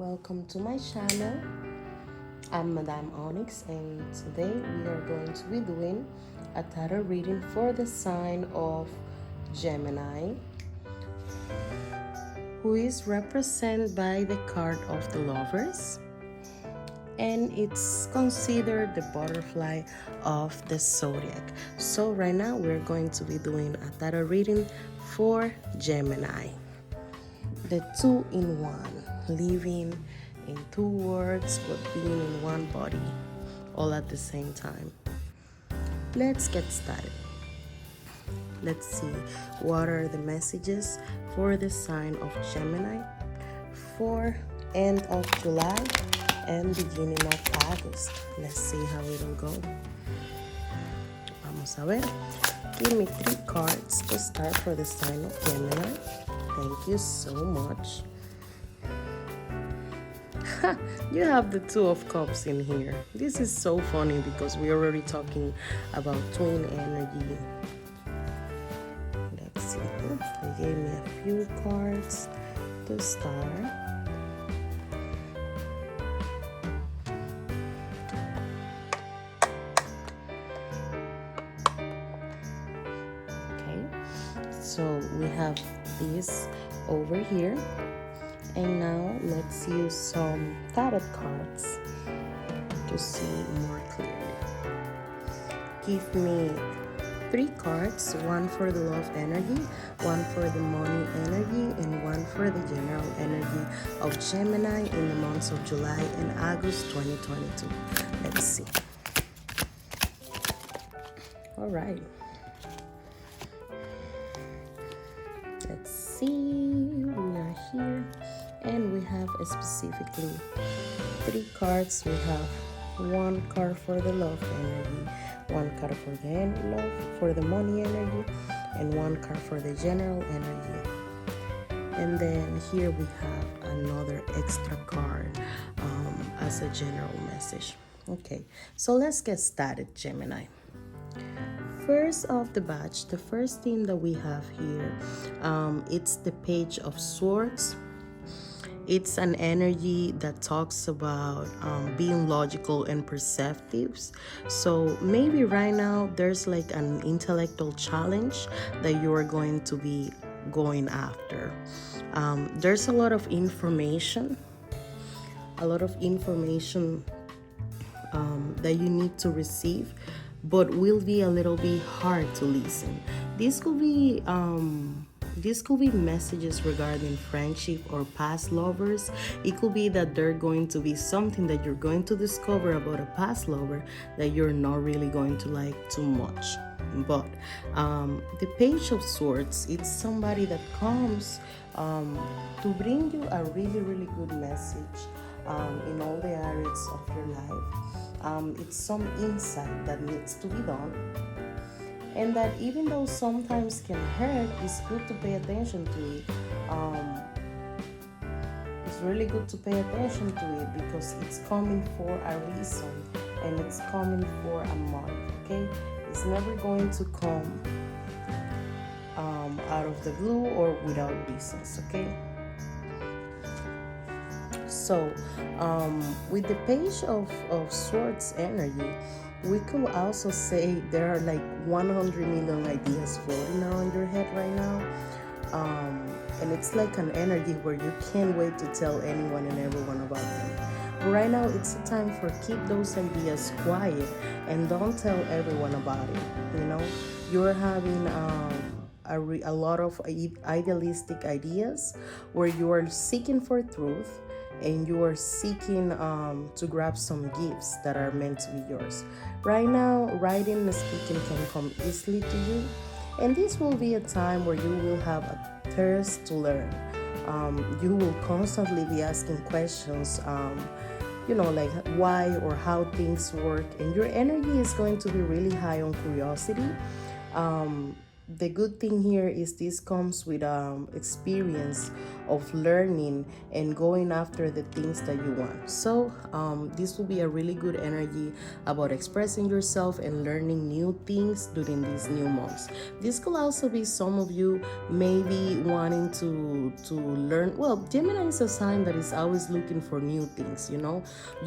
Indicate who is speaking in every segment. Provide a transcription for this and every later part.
Speaker 1: welcome to my channel. I'm Madame Onyx, and today we are going to be doing a tarot reading for the sign of Gemini, who is represented by the card of the Lovers, and it's considered the butterfly of the zodiac. So right now we're going to be doing a tarot reading for Gemini, the two-in-one, living in two worlds but being in one body all at the same time. Let's get started. Let's see what are the messages for the sign of Gemini for end of July and beginning of August. Let's see how it'll go. Vamos a ver. Give me 3 cards to start for the sign of Gemini. Thank you so much. You have the Two of Cups in here. This is so funny because we're already talking about twin energy. Let's see. They gave me a few cards to start. Okay, so we have this over here. And now let's use some tarot cards to see more clearly. Give me 3 cards, 1 for the love energy, 1 for the money energy, and 1 for the general energy of Gemini in the months of July and August 2022. Let's see. All right. Let's see. We are here. And we have specifically 3 cards. We have 1 card for the love energy, 1 card for the money energy, and 1 card for the general energy. And then here we have another extra card as a general message. Okay, so let's get started, Gemini. First off the batch, the first thing that we have here, it's the Page of Swords. It's an energy that talks about being logical and perceptive. So maybe right now there's like an intellectual challenge that you are going to be going after. There's a lot of information that you need to receive, but will be a little bit hard to listen. This could be messages regarding friendship or past lovers. It could be that there's going to be something that you're going to discover about a past lover that you're not really going to like too much. But the Page of Swords, it's somebody that comes to bring you a really, really good message in all the areas of your life. It's some insight that needs to be done. And that even though sometimes can hurt, it's good to pay attention to it. It's really good to pay attention to it because it's coming for a reason and it's coming for a mark, okay? It's never going to come out of the blue or without reasons, okay? So, with the Page of Swords energy, we could also say there are like 100 million ideas floating around your head right now. And it's like an energy where you can't wait to tell anyone and everyone about them. But right now, it's a time for keep those ideas quiet and don't tell everyone about it. You know, you're having a lot of idealistic ideas where you are seeking for truth and you are seeking to grab some gifts that are meant to be yours. Right now, writing and speaking can come easily to you, and this will be a time where you will have a thirst to learn. You will constantly be asking questions, like why or how things work, and your energy is going to be really high on curiosity. the good thing here is this comes with experience of learning and going after the things that you want. So this will be a really good energy about expressing yourself and learning new things during these new months. This could also be some of you maybe wanting to learn. Well, Gemini is a sign that is always looking for new things. You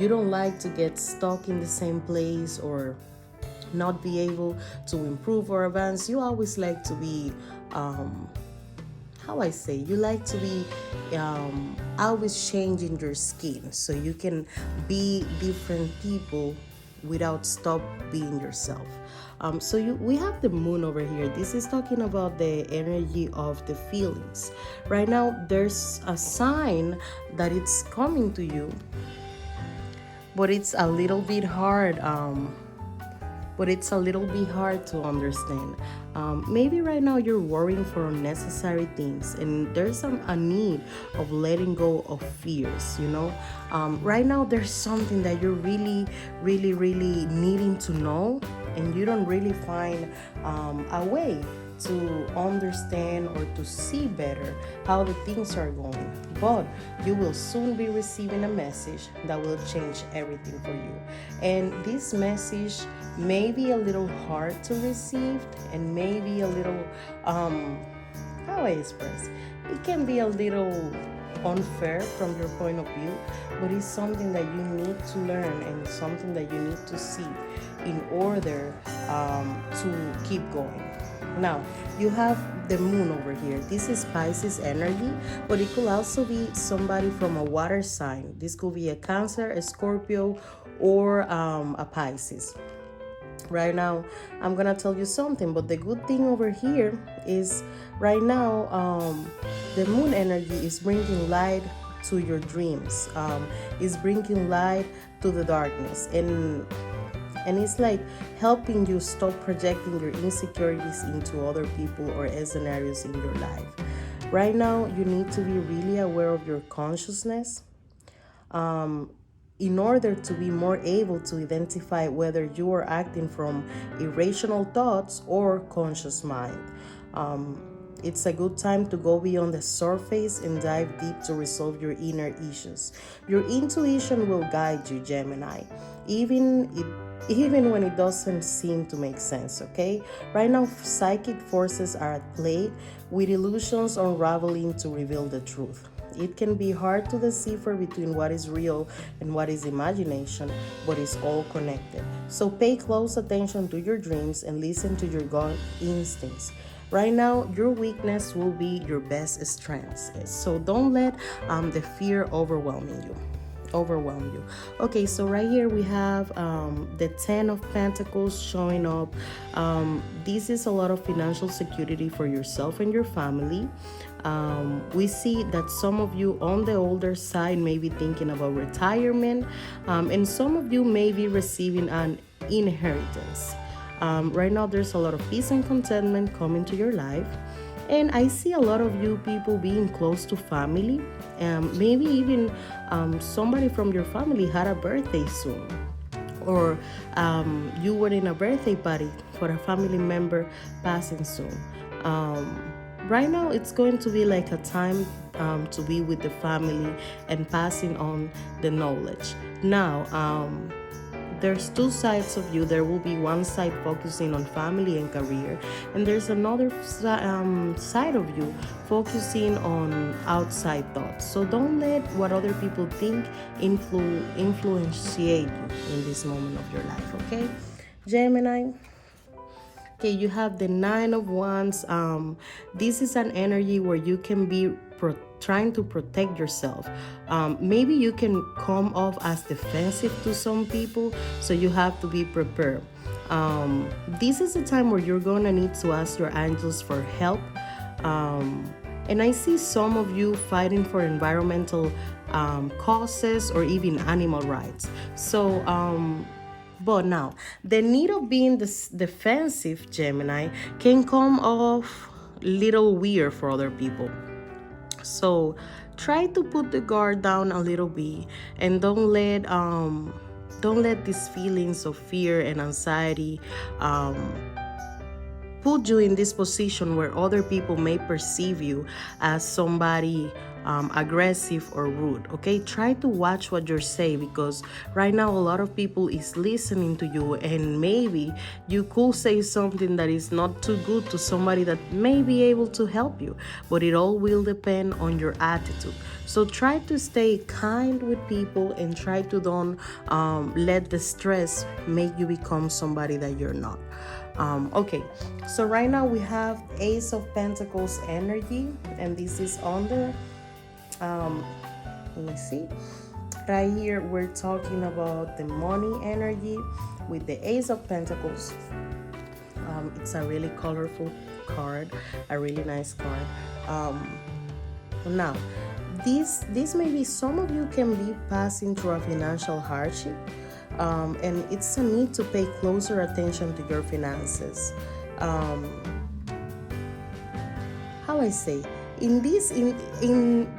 Speaker 1: don't like to get stuck in the same place or not be able to improve or advance. You always like to be, how I say, you like to be always changing your skin so you can be different people without stop being yourself. We have the moon over here. This is talking about the energy of the feelings. Right now, there's a sign that it's coming to you, but it's a little bit hard. To understand. Maybe right now you're worrying for unnecessary things, and there's a need of letting go of fears. Right now there's something that you're really, really, really needing to know, and you don't really find a way to understand or to see better how the things are going. But you will soon be receiving a message that will change everything for you. And this message may be a little hard to receive and maybe a little, how I express, it can be a little unfair from your point of view, but it's something that you need to learn and something that you need to see in order to keep going. Now, you have the moon over here. This is Pisces energy, but it could also be somebody from a water sign. This could be a Cancer, a Scorpio, or a Pisces. Right now, I'm gonna tell you something, but the good thing over here is right now, the moon energy is bringing light to your dreams, is bringing light to the darkness, and it's like helping you stop projecting your insecurities into other people or scenarios in your life. Right now, you need to be really aware of your consciousness in order to be more able to identify whether you are acting from irrational thoughts or conscious mind. It's a good time to go beyond the surface and dive deep to resolve your inner issues. Your intuition will guide you, Gemini, even when it doesn't seem to make sense, okay? Right now, psychic forces are at play with illusions unraveling to reveal the truth. It can be hard to decipher between what is real and what is imagination, but it's all connected. So pay close attention to your dreams and listen to your gut instincts. Right now, your weakness will be your best strength. So don't let the fear overwhelm you. Okay, so right here we have the 10 of Pentacles showing up. This is a lot of financial security for yourself and your family. We see that some of you on the older side may be thinking about retirement, and some of you may be receiving an inheritance. Right now, there's a lot of peace and contentment coming to your life. And I see a lot of you people being close to family. Maybe even somebody from your family had a birthday soon. Or you were in a birthday party for a family member passing soon. Right now, it's going to be like a time to be with the family and passing on the knowledge. Now, there's two sides of you. There will be one side focusing on family and career, and there's another side of you focusing on outside thoughts. So don't let what other people think influentiate you in this moment of your life, okay? Gemini. Okay, you have the Nine of Wands. This is an energy where you can be trying to protect yourself. Maybe you can come off as defensive to some people, so you have to be prepared. This is a time where you're gonna need to ask your angels for help. And I see some of you fighting for environmental causes or even animal rights. So, but now, the need of being defensive, Gemini, can come off little weird for other people. So try to put the guard down a little bit and don't let these feelings of fear and anxiety put you in this position where other people may perceive you as somebody aggressive or rude. Okay, try to watch what you're saying, because right now a lot of people is listening to you, and maybe you could say something that is not too good to somebody that may be able to help you, but it all will depend on your attitude. So try to stay kind with people, and try to don't let the stress make you become somebody that you're not. Okay, so right now we have Ace of Pentacles energy, and this is under let me see. Right here, we're talking about the money energy with the Ace of Pentacles. It's a really colorful card, a really nice card. Now, this may be, some of you can be passing through a financial hardship, and it's a need to pay closer attention to your finances. How I say,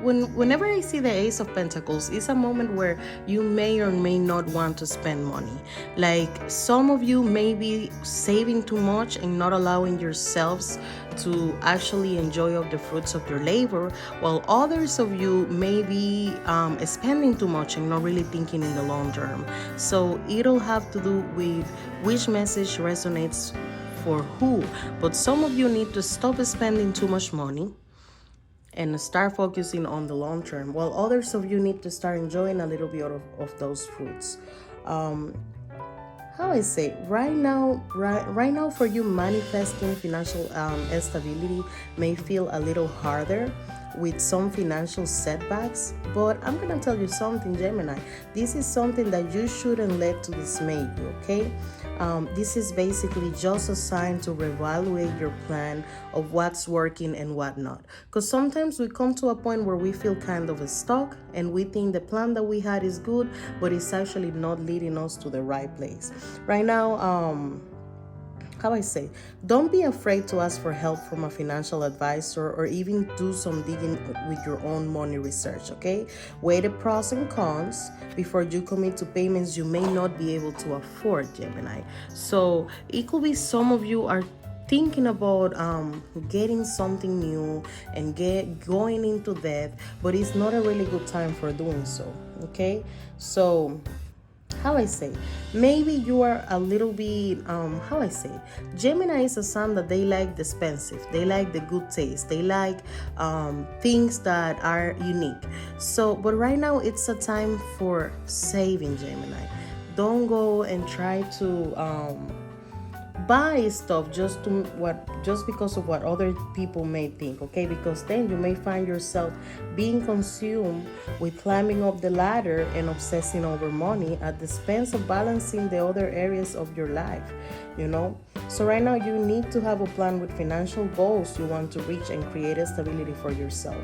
Speaker 1: whenever I see the Ace of Pentacles, it's a moment where you may or may not want to spend money. Like, some of you may be saving too much and not allowing yourselves to actually enjoy of the fruits of your labor, while others of you may be spending too much and not really thinking in the long term. So it'll have to do with which message resonates for who. But some of you need to stop spending too much money and start focusing on the long term, while others of you need to start enjoying a little bit of those fruits. How I say, right now for you, manifesting financial stability may feel a little harder with some financial setbacks, but I'm gonna tell you something, Gemini. This is something that you shouldn't let to dismay you, okay? This is basically just a sign to reevaluate your plan of what's working and what not. Because sometimes we come to a point where we feel kind of stuck, and we think the plan that we had is good, but it's actually not leading us to the right place. Right now, how I say, don't be afraid to ask for help from a financial advisor, or even do some digging with your own money research, okay? Weigh the pros and cons before you commit to payments you may not be able to afford, Gemini. So it could be some of you are thinking about getting something new and going into debt, but it's not a really good time for doing so, okay? So how I say, maybe you are a little bit how I say, Gemini is a sign that they like the expensive, they like the good taste, they like things that are unique. So but right now it's a time for saving, Gemini. Don't go and try to buy stuff just because of what other people may think, okay? Because then you may find yourself being consumed with climbing up the ladder and obsessing over money at the expense of balancing the other areas of your life, you know? So right now you need to have a plan with financial goals you want to reach and create a stability for yourself.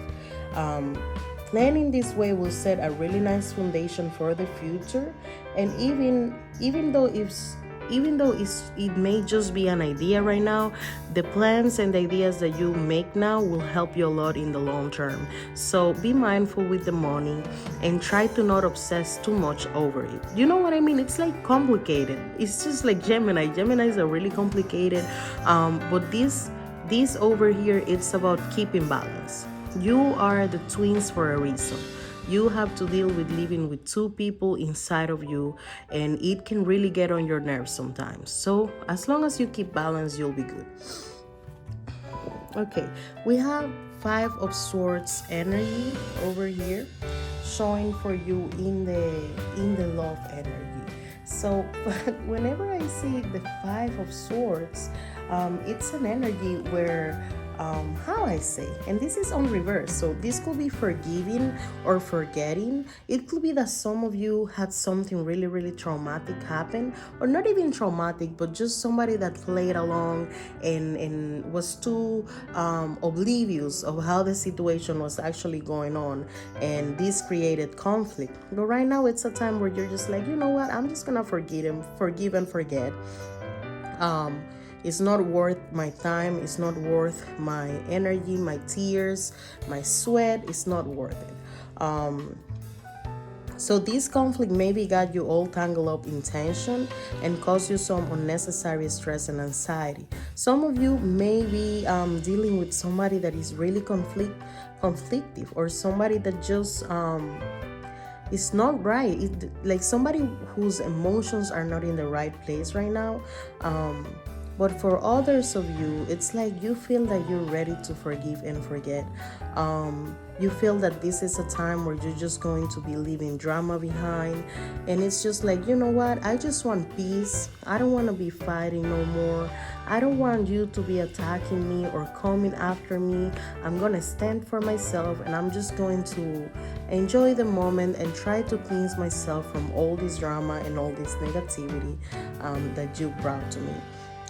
Speaker 1: Planning this way will set a really nice foundation for the future, and even though it may just be an idea right now, the plans and the ideas that you make now will help you a lot in the long term. So be mindful with the money and try to not obsess too much over it. You know what I mean? It's like complicated. It's just like Gemini. Geminis are really complicated. But this over here, it's about keeping balance. You are the twins for a reason. You have to deal with living with two people inside of you, and it can really get on your nerves sometimes. So as long as you keep balance, you'll be good. Okay, we have Five of Swords energy over here, showing for you in the love energy. So whenever I see the Five of Swords, it's an energy where how I say, and this is on reverse, so this could be forgiving or forgetting. It could be that some of you had something really, really traumatic happen, or not even traumatic, but just somebody that played along and was too oblivious of how the situation was actually going on, and this created conflict. But right now it's a time where you're just like, you know what, I'm just gonna forgive and forget. It's not worth my time. It's not worth my energy, my tears, my sweat. It's not worth it. So this conflict maybe got you all tangled up in tension and caused you some unnecessary stress and anxiety. Some of you may be dealing with somebody that is really conflictive, or somebody that just it's not right. Like somebody whose emotions are not in the right place right now. But for others of you, it's like you feel that you're ready to forgive and forget. You feel that this is a time where you're just going to be leaving drama behind. And it's just like, you know what? I just want peace. I don't want to be fighting no more. I don't want you to be attacking me or coming after me. I'm going to stand for myself, and I'm just going to enjoy the moment and try to cleanse myself from all this drama and all this negativity that you brought to me.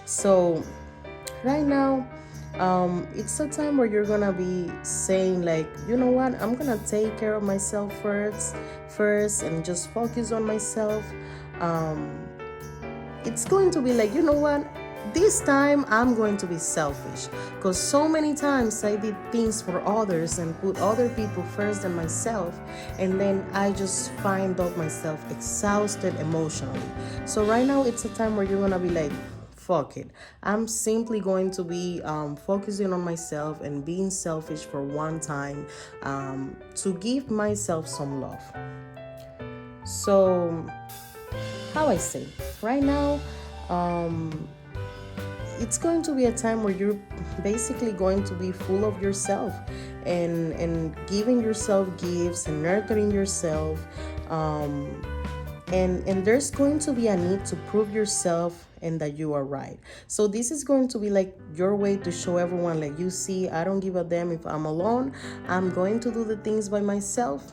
Speaker 1: So right now, it's a time where you're gonna be saying like, you know what, I'm gonna take care of myself first and just focus on myself. It's going to be like, you know what, this time I'm going to be selfish, because so many times I did things for others and put other people first than myself, and then I just find out myself exhausted emotionally. So right now it's a time where you're gonna be like, fuck it, I'm simply going to be focusing on myself and being selfish for one time, to give myself some love. So how I say, right now, it's going to be a time where you're basically going to be full of yourself, and giving yourself gifts and nurturing yourself, and there's going to be a need to prove yourself and that you are right. So this is going to be like your way to show everyone, like, you see, I don't give a damn if I'm alone. I'm going to do the things by myself,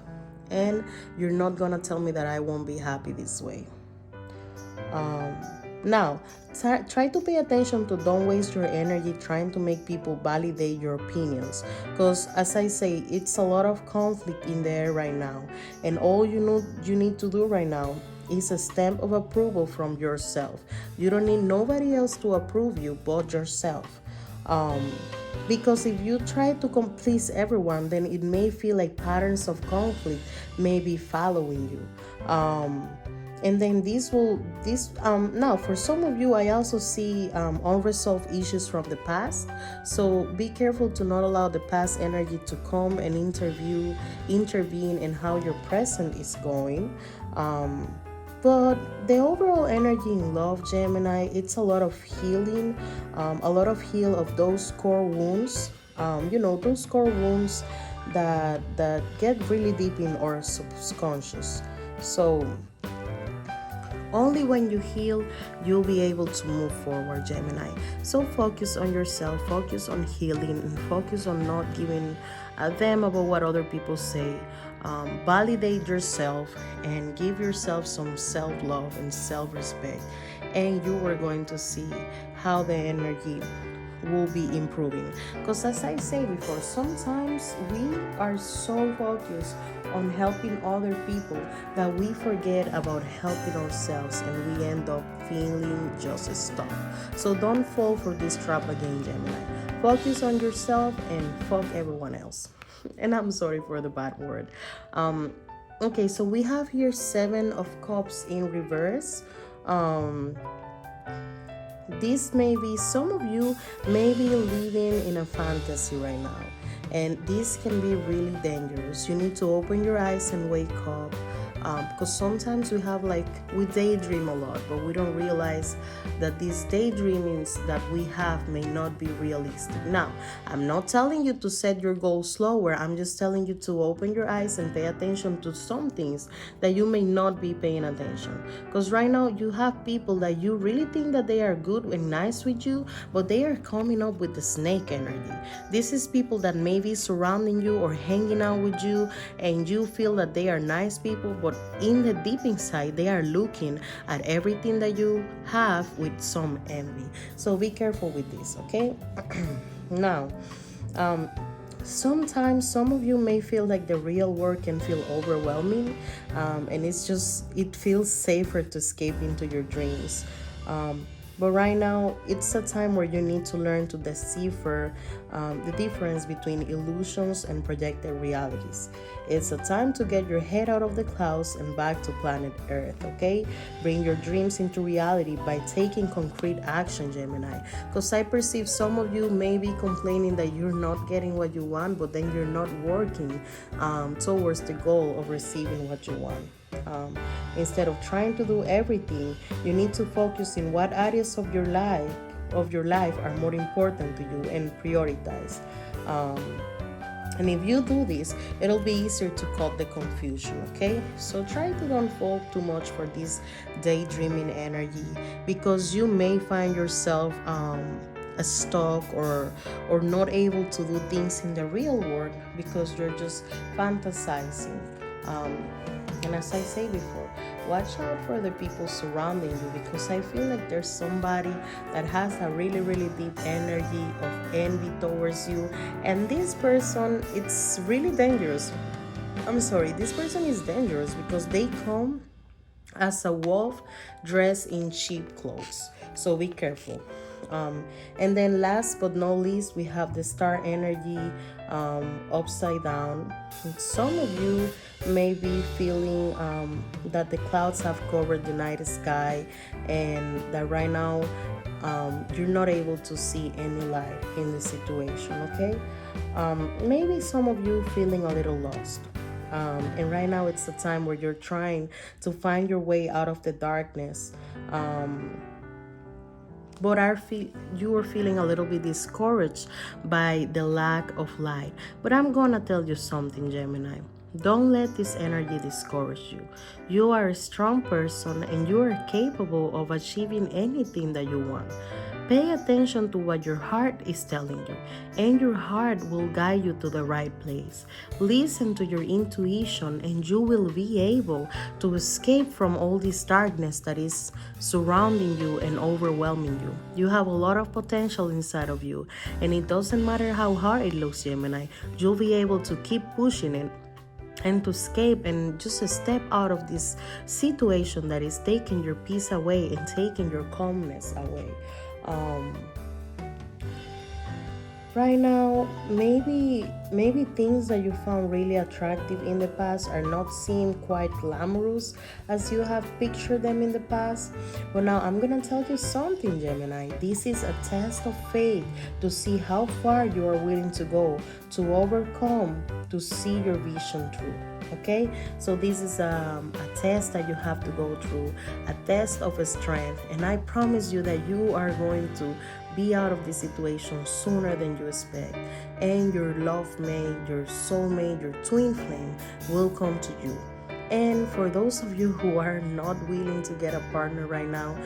Speaker 1: and you're not gonna tell me that I won't be happy this way. Now, try to pay attention to don't waste your energy trying to make people validate your opinions. Because as I say, it's a lot of conflict in there right now. And all you need to do right now is a stamp of approval from yourself. You don't need nobody else to approve you but yourself. Because if you try to please everyone, then it may feel like patterns of conflict may be following you. And then now for some of you, I also see unresolved issues from the past. So be careful to not allow the past energy to come and intervene in how your present is going. But the overall energy in love, Gemini, it's a lot of healing, a lot of heal of those core wounds, those core wounds that get really deep in our subconscious. So only when you heal, you'll be able to move forward, Gemini. So focus on yourself, focus on healing, and focus on not giving a damn about what other people say. Validate yourself and give yourself some self-love and self-respect, and you are going to see how the energy will be improving. Because as I say before, sometimes we are so focused on helping other people that we forget about helping ourselves, and we end up feeling just stuck. So don't fall for this trap again, Gemini. Focus on yourself and fuck everyone else. And I'm sorry for the bad word. Okay, so we have here 7 of Cups in reverse. This may be, some of you may be living in a fantasy right now, and this can be really dangerous. You need to open your eyes and wake up, because sometimes we daydream a lot, but we don't realize that these daydreamings that we have may not be realistic. Now, I'm not telling you to set your goals slower. I'm just telling you to open your eyes and pay attention to some things that you may not be paying attention. Because right now you have people that you really think that they are good and nice with you, but they are coming up with the snake energy. This is people that may be surrounding you or hanging out with you, and you feel that they are nice people, but in the deep inside they are looking at everything that you have with some envy. So be careful with this, okay? Now, sometimes some of you may feel like the real work can feel overwhelming, and it feels safer to escape into your dreams. But right now, it's a time where you need to learn to decipher the difference between illusions and projected realities. It's a time to get your head out of the clouds and back to planet Earth, okay? Bring your dreams into reality by taking concrete action, Gemini. Because I perceive some of you may be complaining that you're not getting what you want, but then you're not working towards the goal of receiving what you want. Instead of trying to do everything, you need to focus in what areas of your life are more important to you and prioritize. Um, and if you do this, it'll be easier to cut the confusion, okay? So try to don't fall too much for this daydreaming energy because you may find yourself stuck or not able to do things in the real world because you're just fantasizing. Um, and as I say before, watch out for the people surrounding you because I feel like there's somebody that has a really, really deep energy of envy towards you. And this person, it's really dangerous. I'm sorry, this person is dangerous because they come as a wolf dressed in cheap clothes. So be careful. And then last but not least, we have the star energy upside down. Some of you may be feeling that the clouds have covered the night sky and that right now you're not able to see any light in the situation, okay? Maybe some of you feeling a little lost. And right now it's a time where you're trying to find your way out of the darkness. But you are feeling a little bit discouraged by the lack of light. But I'm gonna tell you something, Gemini. Don't let this energy discourage you. You are a strong person and you are capable of achieving anything that you want. Pay attention to what your heart is telling you, and your heart will guide you to the right place. Listen to your intuition, and you will be able to escape from all this darkness that is surrounding you and overwhelming you. You have a lot of potential inside of you, and it doesn't matter how hard it looks, Gemini. You'll be able to keep pushing it and to escape and just step out of this situation that is taking your peace away and taking your calmness away. Right now, maybe things that you found really attractive in the past are not seem quite glamorous as you have pictured them in the past. But now I'm gonna tell you something, Gemini. This is a test of faith to see how far you are willing to go to overcome, to see your vision through. Okay, so this is a test that you have to go through, a test of strength, and I promise you that you are going to be out of this situation sooner than you expect, and your love mate, your soulmate, your twin flame will come to you. And for those of you who are not willing to get a partner right now,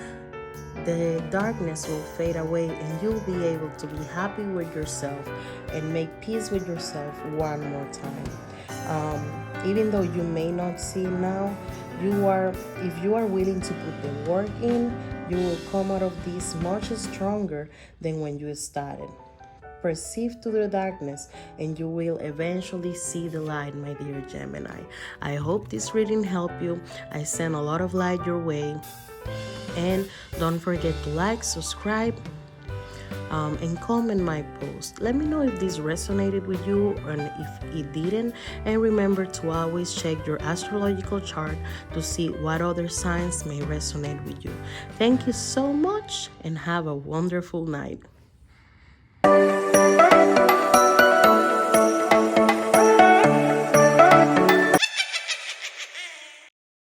Speaker 1: the darkness will fade away and you'll be able to be happy with yourself and make peace with yourself one more time. Even though you may not see it now, if you are willing to put the work in, you will come out of this much stronger than when you started. Perceive to the darkness and you will eventually see the light, my dear Gemini. I hope this reading helped you. I send a lot of light your way. And don't forget to like, subscribe, and comment my post. Let me know if this resonated with you and if it didn't. And remember to always check your astrological chart to see what other signs may resonate with you. Thank you so much and have a wonderful night.